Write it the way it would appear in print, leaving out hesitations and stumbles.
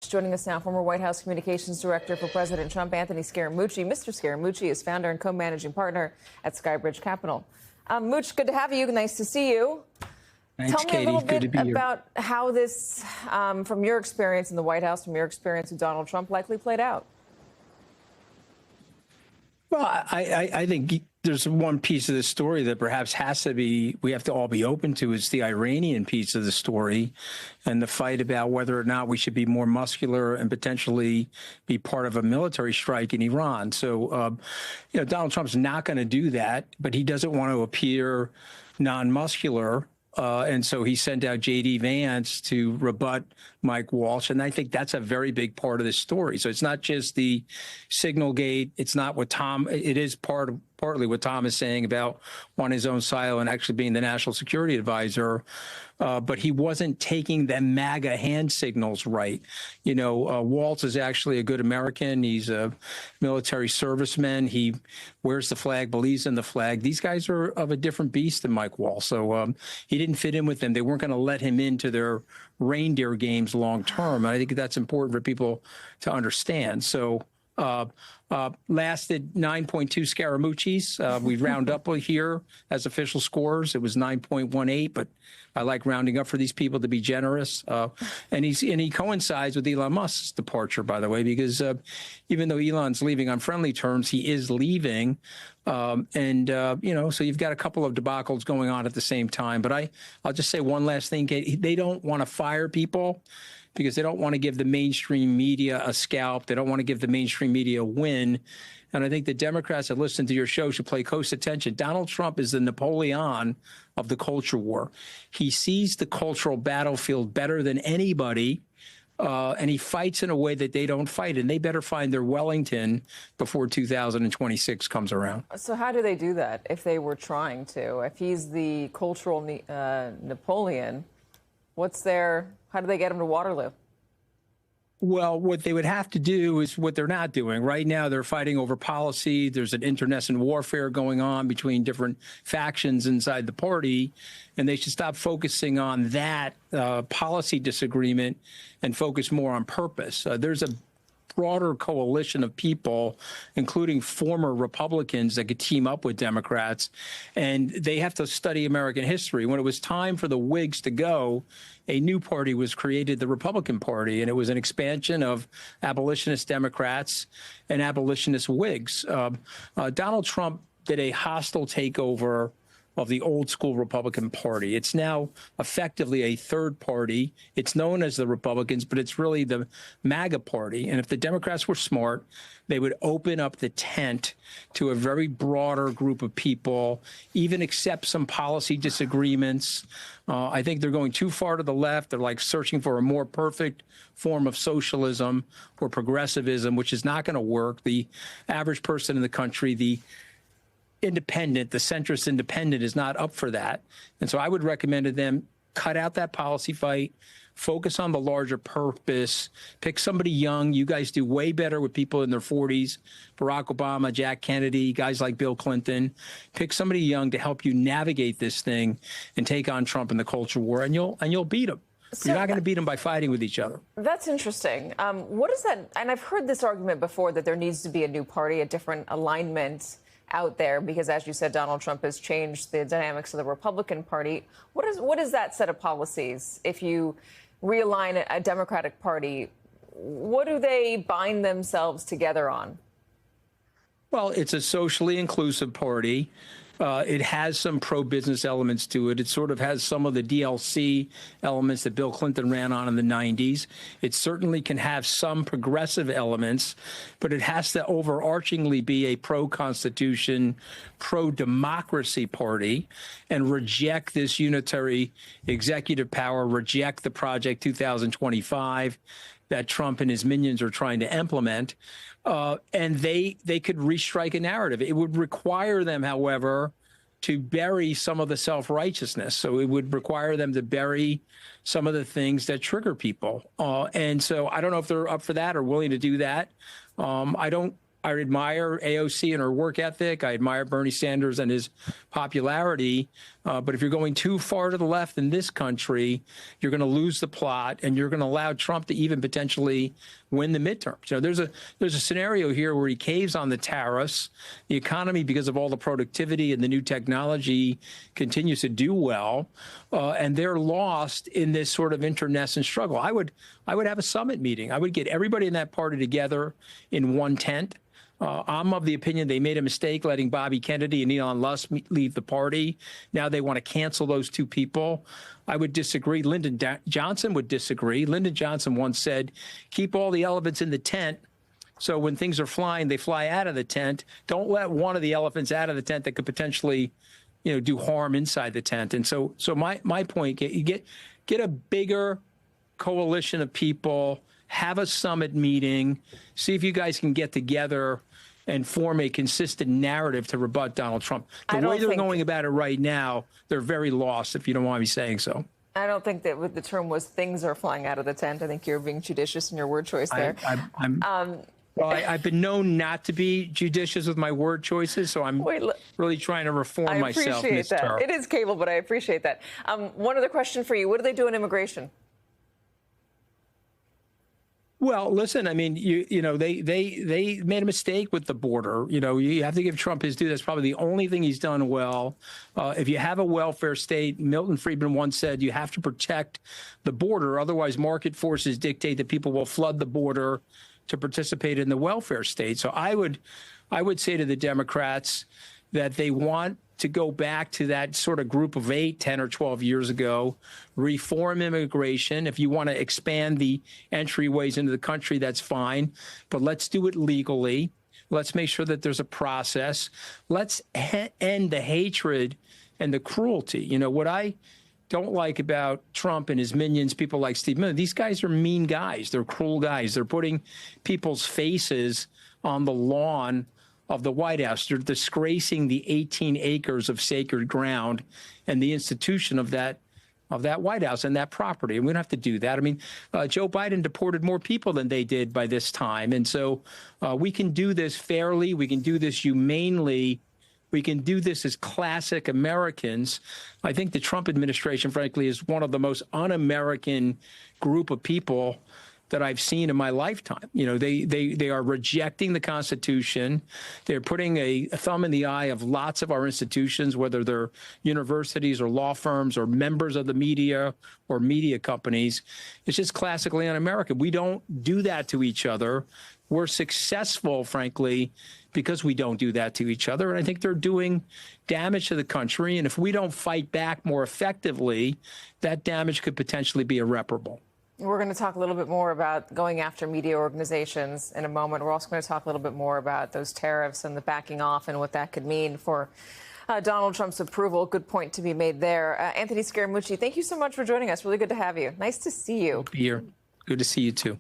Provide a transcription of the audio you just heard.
Joining us now, former White House Communications Director for President Trump, Anthony Scaramucci. Mr. Scaramucci is founder and co-managing partner at Skybridge Capital. Mooch, good to have you. Nice to see you. Thanks, Tell me Katie. a little Good to bit be about how this, from your experience in the White House, from your experience with Donald Trump, likely played out. Well, I think there's one piece of the story that perhaps we have to all be open to, is the Iranian piece of the story and the fight about whether or not we should be more muscular and potentially be part of a military strike in Iran. So, Donald Trump's not going to do that, but he doesn't want to appear non-muscular. And so he sent out J.D. Vance to rebut Mike Waltz. And I think that's a very big part of this story. So it's not just the signal gate. It's not what it is partly what Tom is saying about wanting his own silo and actually being the national security advisor. But he wasn't taking the MAGA hand signals right. Waltz is actually a good American. He's a military serviceman. He wears the flag, believes in the flag. These guys are of a different beast than Mike Waltz. So he didn't fit in with them. They weren't going to let him into their reindeer games long term. And I think that's important for people to understand. So lasted 9.2 Scaramucci's. We round up here as official scores. It was 9.18, but I like rounding up for these people to be generous. And he coincides with Elon Musk's departure, by the way, because even though Elon's leaving on friendly terms, he is leaving. So you've got a couple of debacles going on at the same time. But I'll just say one last thing, Kate. They don't want to fire people because they don't want to give the mainstream media a scalp. They don't want to give the mainstream media a win. And I think the Democrats that listen to your show should pay close attention. Donald Trump is the Napoleon of the culture war. He sees the cultural battlefield better than anybody, and he fights in a way that they don't fight. And they better find their Wellington before 2026 comes around. So how do they do that if they were trying to? If he's the cultural Napoleon, how do they get him to Waterloo? Well, what they would have to do is what they're not doing. Right now, they're fighting over policy. There's an internecine warfare going on between different factions inside the party, and they should stop focusing on that policy disagreement and focus more on purpose. There's a broader coalition of people, including former Republicans, that could team up with Democrats, and they have to study American history. When it was time for the Whigs to go, a new party was created, the Republican Party, and it was an expansion of abolitionist Democrats and abolitionist Whigs. Donald Trump did a hostile takeover of the old school Republican Party. It's now effectively a third party. It's known as the Republicans, but it's really the MAGA party. And if the Democrats were smart, they would open up the tent to a very broader group of people, even accept some policy disagreements. I think they're going too far to the left. They're like searching for a more perfect form of socialism or progressivism, which is not going to work. The average person in the country, the independent, the centrist independent, is not up for that. And so I would recommend to them, cut out that policy fight, focus on the larger purpose, pick somebody young. You guys do way better with people in their 40s, Barack Obama, Jack Kennedy, guys like Bill Clinton. Pick somebody young to help you navigate this thing and take on Trump in the culture war, and you'll beat him. So you're not going to beat them by fighting with each other. That's interesting. What is that? And I've heard this argument before, that there needs to be a new party, a different alignment out there, because, as you said, Donald Trump has changed the dynamics of the Republican Party. What is that set of policies? If you realign a Democratic Party, what do they bind themselves together on? Well, it's a socially inclusive party. It has some pro-business elements to it. It sort of has some of the DLC elements that Bill Clinton ran on in the 90s. It certainly can have some progressive elements, but it has to overarchingly be a pro-Constitution, pro-democracy party and reject this unitary executive power, reject the Project 2025 that Trump and his minions are trying to implement. And they could restrike a narrative. It would require them, however, to bury some of the self-righteousness. So it would require them to bury some of the things that trigger people. And so I don't know if they're up for that or willing to do that. I admire AOC and her work ethic. I admire Bernie Sanders and his popularity. But if you're going too far to the left in this country, you're going to lose the plot, and you're going to allow Trump to even potentially win the midterms. You know, there's a scenario here where he caves on the tariffs. The economy, because of all the productivity and the new technology, continues to do well, and they're lost in this sort of internecine struggle. I would have a summit meeting. I would get everybody in that party together in one tent. I'm of the opinion they made a mistake letting Bobby Kennedy and Elon Musk leave the party. Now they want to cancel those two people. I would disagree. Lyndon Johnson would disagree. Lyndon Johnson once said, keep all the elephants in the tent, so when things are flying, they fly out of the tent. Don't let one of the elephants out of the tent that could potentially, you know, do harm inside the tent. And so my point, you get a bigger coalition of people, have a summit meeting, see if you guys can get together and form a consistent narrative to rebut Donald Trump. The way they're going about it right now, they're very lost, if you don't mind me saying so. I don't think that the term was things are flying out of the tent. I think you're being judicious in your word choice there. Well, I've been known not to be judicious with my word choices, so I'm really trying to reform myself. I appreciate that. It is cable, but I appreciate that. One other question for you. What do they do in immigration? Well, listen, I mean, you know, they made a mistake with the border. You know, you have to give Trump his due. That's probably the only thing he's done well. If you have a welfare state, Milton Friedman once said you have to protect the border. Otherwise, market forces dictate that people will flood the border to participate in the welfare state. So I would say to the Democrats that they want to go back to that sort of group of 8, 10 or 12 years ago, reform immigration. If you want to expand the entryways into the country, that's fine, but let's do it legally. Let's make sure that there's a process. Let's end the hatred and the cruelty. You know, what I don't like about Trump and his minions, people like Steve Miller, these guys are mean guys. They're cruel guys. They're putting people's faces on the lawn of the White House. They're disgracing the 18 acres of sacred ground and the institution of that White House and that property. And we don't have to do that. I mean, Joe Biden deported more people than they did by this time. And so we can do this fairly. We can do this humanely. We can do this as classic Americans. I think the Trump administration, frankly, is one of the most un-American group of people that I've seen in my lifetime. You know, they are rejecting the Constitution. They're putting a thumb in the eye of lots of our institutions, whether they're universities or law firms or members of the media or media companies. It's just classically un-American. We don't do that to each other. We're successful, frankly, because we don't do that to each other. And I think they're doing damage to the country. And if we don't fight back more effectively, that damage could potentially be irreparable. We're going to talk a little bit more about going after media organizations in a moment. We're also going to talk a little bit more about those tariffs and the backing off and what that could mean for Donald Trump's approval. Good point to be made there. Anthony Scaramucci, thank you so much for joining us. Really good to have you. Nice to see you. Here. Good to see you, too.